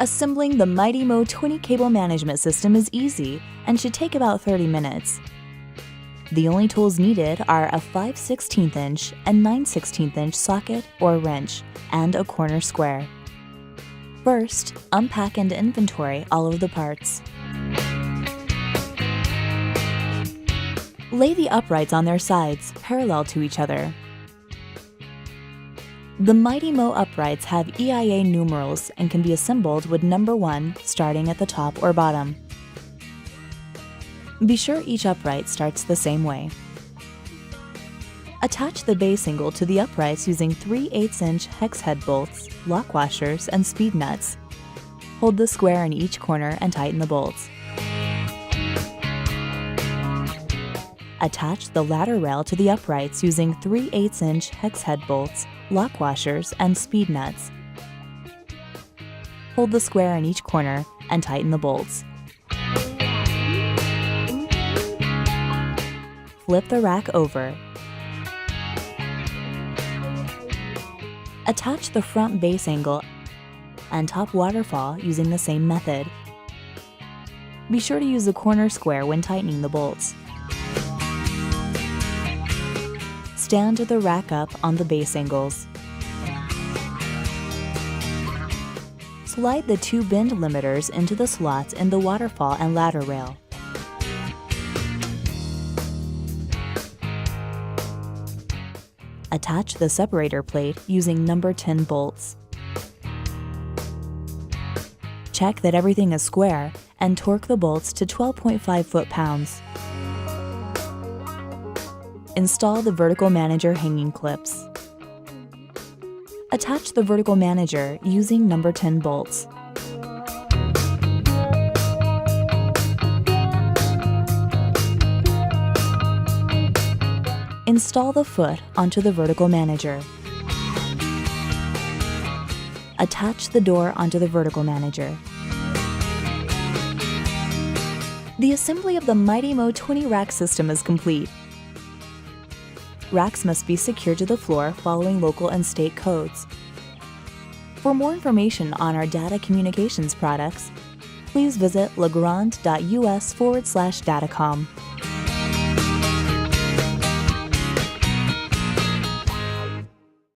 Assembling the Mighty Mo 20 cable management system is easy and should take about 30 minutes. The only tools needed are a 5/16 inch and 9/16 inch socket or wrench and a corner square. First, unpack and inventory all of the parts. Lay the uprights on their sides, parallel to each other. The Mighty Mo uprights have EIA numerals and can be assembled with number 1 starting at the top or bottom. Be sure each upright starts the same way. Attach the base angle to the uprights using 3/8 inch hex head bolts, lock washers, and speed nuts. Hold the square in each corner and tighten the bolts. Attach the ladder rail to the uprights using 3/8 inch hex head bolts, lock washers, and speed nuts. Hold the square in each corner and tighten the bolts. Flip the rack over. Attach the front base angle and top waterfall using the same method. Be sure to use the corner square when tightening the bolts. Stand the rack up on the base angles. Slide the 2 bend limiters into the slots in the waterfall and ladder rail. Attach the separator plate using number 10 bolts. Check that everything is square and torque the bolts to 12.5 foot-pounds. Install the vertical manager hanging clips. Attach the vertical manager using number 10 bolts. Install the foot onto the vertical manager. Attach the door onto the vertical manager. The assembly of the Mighty Mo 20 rack system is complete. Racks must be secured to the floor following local and state codes. For more information on our data communications products, please visit legrand.us/datacom.